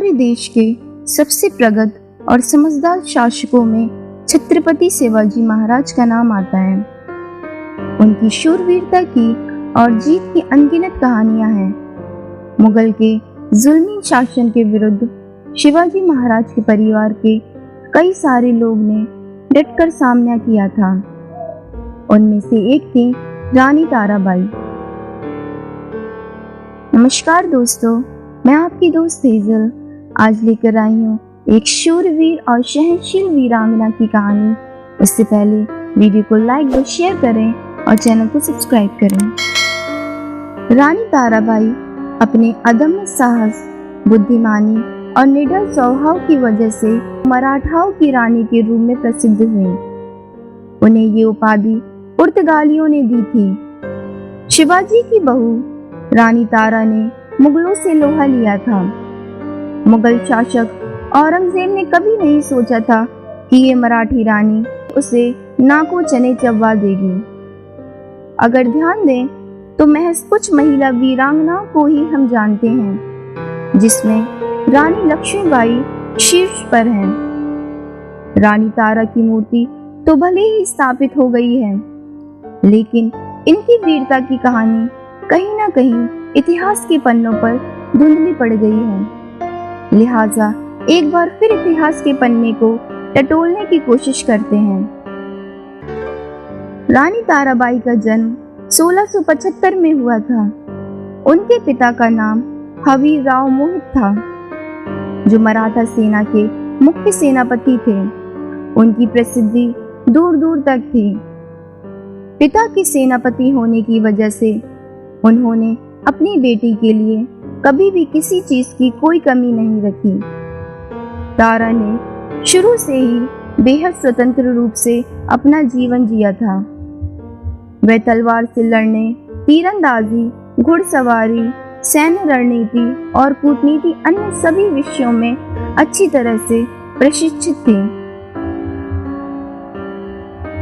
हमारे देश के सबसे प्रगत और समझदार शासकों में छत्रपति शिवाजी महाराज का नाम आता है। उनकी शूरवीरता की और जीत की अनगिनत कहानियां हैं। मुगल के जुल्मी शासन के विरुद्ध शिवाजी महाराज के परिवार के कई सारे लोग ने डटकर सामना किया था। उनमें से एक थी रानी ताराबाई। नमस्कार दोस्तों, मैं आपकी दोस्त हेजल आज लेकर आई हूँ एक शूरवीर और सहनशील वीरांगना की कहानी। इससे पहले वीडियो को लाइक व शेयर करें और चैनल को सब्सक्राइब करें। रानी ताराबाई अपने अदम्य साहस, बुद्धिमानी और निडर स्वभाव की वजह से मराठाओं की रानी के रूप में प्रसिद्ध हुई। उन्हें ये उपाधि पुर्तगालियों ने दी थी। शिवाजी की बहू रानी तारा ने मुगलों से लोहा लिया था। मुगल शासक औरंगजेब ने कभी नहीं सोचा था कि ये मराठी रानी उसे नाकों चने चबवा देगी। अगर ध्यान दें तो महज कुछ महिला वीरांगनाओं को ही हम जानते हैं, जिसमें रानी लक्ष्मीबाई शीर्ष पर हैं। रानी तारा की मूर्ति तो भले ही स्थापित हो गई है, लेकिन इनकी वीरता की कहानी कहीं ना कहीं इतिहास के पन्नों पर धुंधली पड़ गई है। लिहाजा एक बार फिर इतिहास के पन्ने को टटोलने की कोशिश करते हैं। रानी ताराबाई का जन्म 1675 में हुआ था। उनके पिता का नाम हवीरराव मोहित था, जो मराठा सेना के मुख्य सेनापति थे। उनकी प्रसिद्धि दूर दूर तक थी। पिता के सेनापति होने की वजह से उन्होंने अपनी बेटी के लिए कभी भी किसी चीज की कोई कमी नहीं रखी। तारा ने शुरू से ही बेहद स्वतंत्र रूप से अपना जीवन जिया था। वह तलवार से लड़ने, तीरंदाजी, घुड़सवारी, सैन्य रणनीति और कूटनीति अन्य सभी विषयों में अच्छी तरह से प्रशिक्षित थी।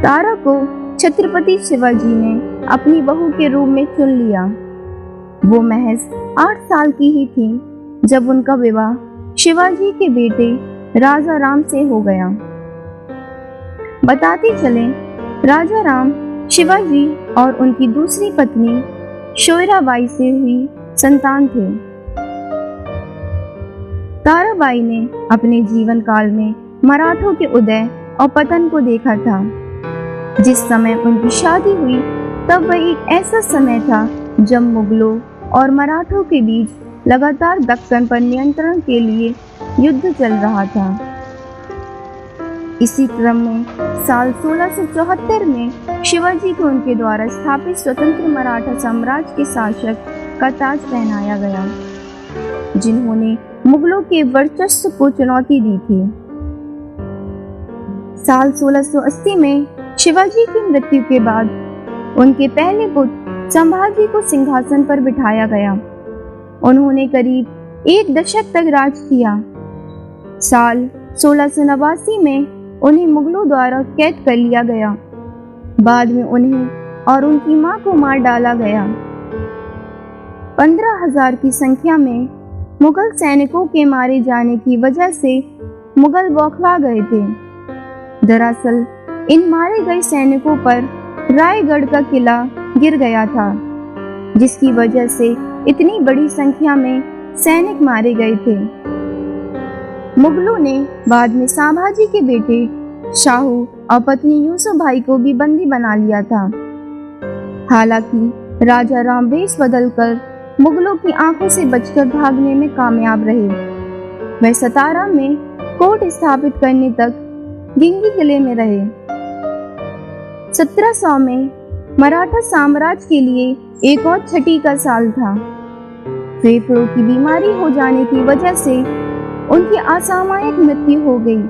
तारा को छत्रपति शिवाजी ने अपनी बहू के रूप में चुन लिया। वो महज 8 साल की ही थी जब उनका विवाह शिवाजी के बेटे राजा राम से हो गया। बताते चलें, राजा राम शिवाजी और उनकी दूसरी पत्नी शोयराबाई से हुई संतान थे। ताराबाई ने अपने जीवन काल में मराठों के उदय और पतन को देखा था। जिस समय उनकी शादी हुई तब वह एक ऐसा समय था जब मुगलों और मराठों के बीच लगातार दक्कन पर नियंत्रण के लिए युद्ध चल रहा था। इसी क्रम में साल 1674 में शिवाजी को उनके द्वारा स्थापित स्वतंत्र मराठा साम्राज्य के शासक का ताज पहनाया गया, जिन्होंने मुगलों के वर्चस्व को चुनौती दी थी। साल 1680 में शिवाजी की मृत्यु के बाद उनके पहले पुत्र संभाजी को सिंहासन पर बिठाया गया। उन्होंने करीब 1 दशक तक राज किया। साल 1689 में उन्हें मुगलों द्वारा कैद कर लिया गया। बाद में उन्हें और उनकी मां को मार डाला गया। 15,000 की संख्या में मुगल सैनिकों के मारे जाने की वजह से मुगल बौखला गए थे। दरअसल इन मारे गए सैनिकों पर रायगढ़ का किला गिर गया था, जिसकी वजह से इतनी बड़ी संख्या में सैनिक मारे गए थे। मुगलों ने बाद में संभाजी के बेटे शाहू और पत्नी यूसुफ भाई को भी बंदी बना लिया था। हालांकि राजा राम वेश बदलकर मुगलों की आंखों से बचकर भागने में कामयाब रहे। वह सतारा में कोर्ट स्थापित करने तक गिंगी किले में रहे। 1700 में मराठा साम्राज्य के लिए एक और छठी का साल था। फेफड़ों की बीमारी हो जाने की वजह से उनकी असामयिक मृत्यु हो गई।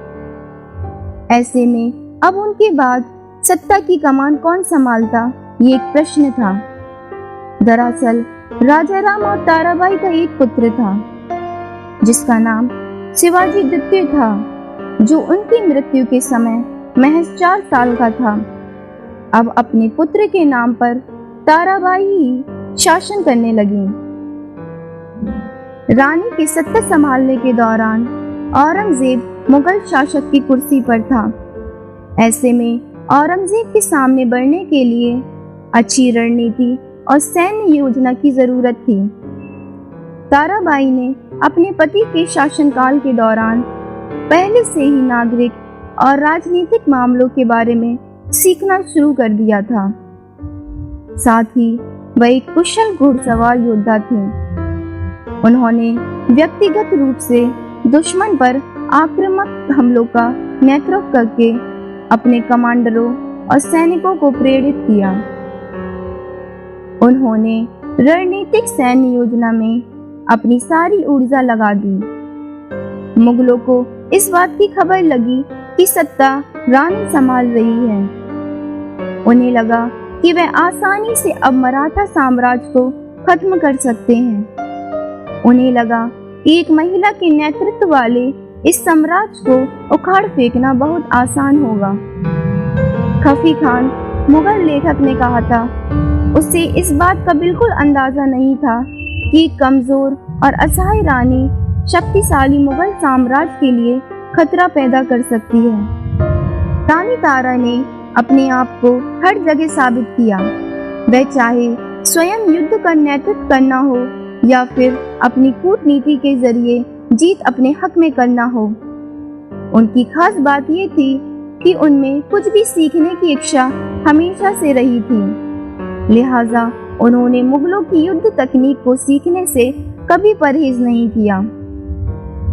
ऐसे में अब उनके बाद सत्ता की कमान कौन संभालता, ये एक प्रश्न था। दरअसल राजा राम और ताराबाई का एक पुत्र था, जिसका नाम शिवाजी द्वितीय था, जो उनकी मृत्यु के समय महज 4 साल का था। अब अपने पुत्र के नाम पर ताराबाई ही शासन करने लगी। रानी के सत्ता संभालने के दौरान औरंगजेब मुगल शासक की कुर्सी पर था। ऐसे में औरंगजेब के सामने बढ़ने के लिए अच्छी रणनीति और सैन्य योजना की जरूरत थी। ताराबाई ने अपने पति के शासनकाल के दौरान पहले से ही नागरिक और राजनीतिक मामलों के बारे में सीखना शुरू कर दिया था। साथ ही वह एक कुशल घुड़सवार योद्धा थी। उन्होंने व्यक्तिगत रूप से दुश्मन पर आक्रामक हमलों का नेतृत्व करके अपने कमांडरों और सैनिकों को प्रेरित किया। उन्होंने रणनीतिक सैन्य योजना में अपनी सारी ऊर्जा लगा दी। मुगलों को इस बात की खबर लगी कि सत्ता रानी संभाल रही है। उन्हें लगा कि वह आसानी से अब मराठा साम्राज्य को खत्म कर सकते हैं। उन्हें लगा कि एक महिला के नेतृत्व वाले इस साम्राज्य को उखाड़ फेंकना बहुत आसान होगा। खफी खान, मुगल लेखक ने कहा था, उसे इस बात का बिल्कुल अंदाजा नहीं था कि कमजोर और असहाय रानी शक्तिशाली मुगल साम्राज्य के लिए खतरा पैदा कर सकती है। रानी तारा ने अपने आप को हर जगह साबित किया। वह चाहे स्वयं युद्ध का नेतृत्व करना हो या फिर अपनी कूटनीति के जरिए जीत अपने हक में करना हो। उनकी खास बात ये थी कि उनमें कुछ भी सीखने की इच्छा हमेशा से रही थी। लिहाजा उन्होंने मुगलों की युद्ध तकनीक को सीखने से कभी परहेज नहीं किया।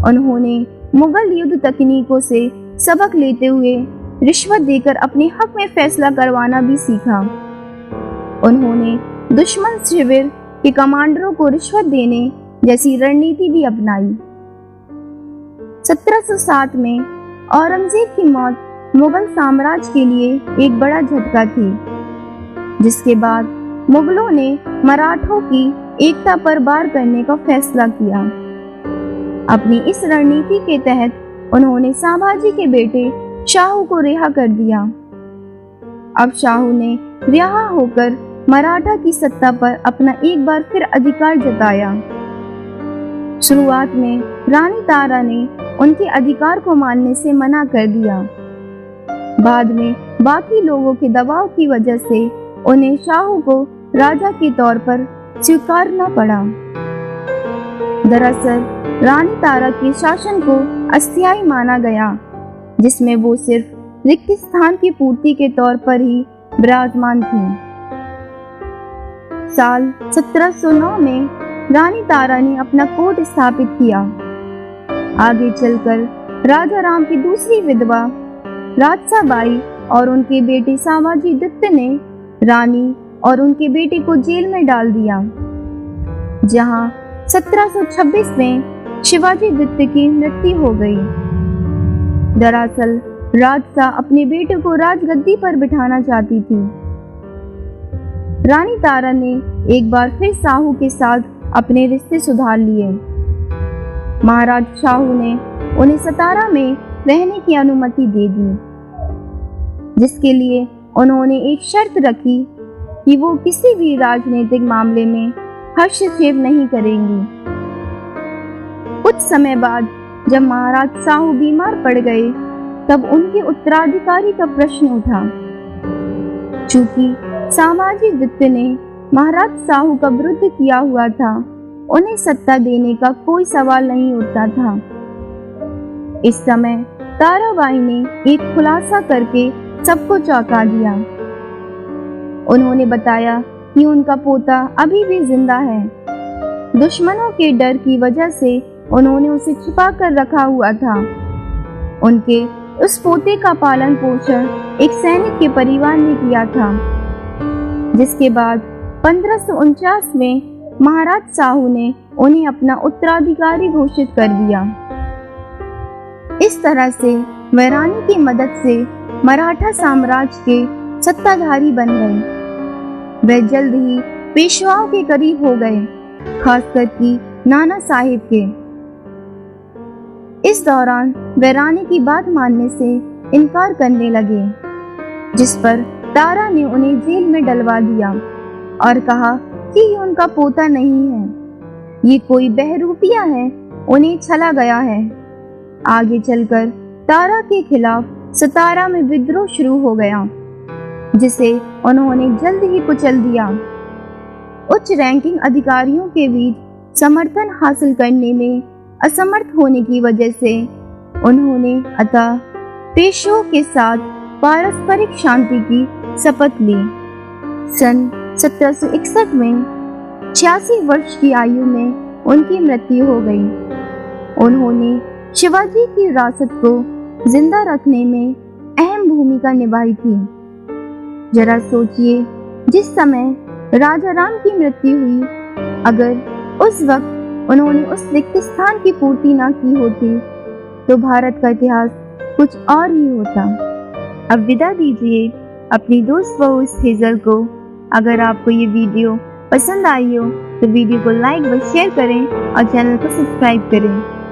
उन्होंने मुगल युद्ध तकनीकों से सबक लेते हुए रिश्वत देकर अपने हक में फैसला करवाना भी सीखा। उन्होंने दुश्मन शिविर के कमांडरों को रिश्वत देने जैसी रणनीति भी अपनाई। 1707 में औरंगजेब की मौत मुगल साम्राज्य के लिए एक बड़ा झटका थी, जिसके बाद मुगलों ने मराठों की एकता पर वार करने का फैसला किया। अपनी इस रणनीति के तहत उन्होंने संभाजी के बेटे शाहू को रिहा कर दिया। अब शाहू ने रिहा होकर मराठा की सत्ता पर अपना एक बार फिर अधिकार जताया। शुरुआत में रानी तारा ने उनके अधिकार को मानने से मना कर दिया। बाद में बाकी लोगों के दबाव की वजह से उन्हें शाहू को राजा के तौर पर स्वीकारना पड़ा। दरअसल रानी तारा के शासन को अस्थायी माना गया, जिसमें वो सिर्फ रिक्त स्थान की पूर्ति के तौर पर ही विराजमान थी। साल 1709 में रानी तारा ने अपना कोर्ट स्थापित किया। आगे चलकर राजा राम की दूसरी विधवा राजसाबाई और उनके बेटे संभाजी दत्त ने रानी और उनके बेटे को जेल में डाल दिया, जहां 1726 में शिवाजी दत्त की मृत्यु हो गई। दरअसल राजसा अपने बेटे को राजगद्दी पर बिठाना चाहती थी। रानी तारा ने एक बार फिर शाहू के साथ अपने रिश्ते सुधार लिए। महाराज शाहू ने उन्हें सतारा में रहने की अनुमति दे दी, जिसके लिए उन्होंने एक शर्त रखी कि वो किसी भी राजनीतिक मामले में हस्तक्षेप नहीं करेंगी। कुछ समय बाद जब महाराज शाहू बीमार पड़ गए, तब उनके उत्तराधिकारी का प्रश्न उठा। चूंकि संभाजी दत्त ने महाराज शाहू का विरोध किया हुआ था, उन्हें सत्ता देने का कोई सवाल नहीं उठता था। इस समय ताराबाई ने एक खुलासा करके सबको चौंका दिया। उन्होंने बताया कि उनका पोता अभी भी जिंदा है। दुश्मनों के डर की वजह से उन्होंने उसे छिपा कर रखा हुआ था। उनके उस पोते का पालन पोषण एक सैनिक के परिवार ने किया था, जिसके बाद 1549 में महाराज शाहू ने उन्हें अपना उत्तराधिकारी घोषित कर दिया। इस तरह से वह रानी की मदद से मराठा साम्राज्य के सत्ताधारी बन गए। वह जल्द ही पेशवाओं के करीब हो गए, खासकर कि नाना साहिब के। इस दौरान वे रानी की बात मानने से इनकार करने लगे, जिस पर तारा ने उन्हें जेल में डलवा दिया और कहा कि ये उनका पोता नहीं है। ये कोई बहरूपिया है, उन्हें छला गया है। आगे चलकर तारा के खिलाफ सतारा में विद्रोह शुरू हो गया, जिसे उन्होंने जल्द ही कुचल दिया। उच्च रैंकिंग अधिकारियों के बीच समर्थन हासिल करने में असमर्थ होने की वजह से उन्होंने अतः पेशों के साथ पारस्परिक शांति की शपथ ली। सन 1761 में 86 वर्ष की आयु में उनकी मृत्यु हो गई। उन्होंने शिवाजी की विरासत को जिंदा रखने में अहम भूमिका निभाई थी। जरा सोचिए, जिस समय राजा राम की मृत्यु हुई, अगर उस वक्त उन्होंने उस रिक्त स्थान की पूर्ति ना की होती तो भारत का इतिहास कुछ और ही होता। अब विदा दीजिए अपनी दोस्त बहू हेजल को। अगर आपको ये वीडियो पसंद आई हो तो वीडियो को लाइक व शेयर करें और चैनल को सब्सक्राइब करें।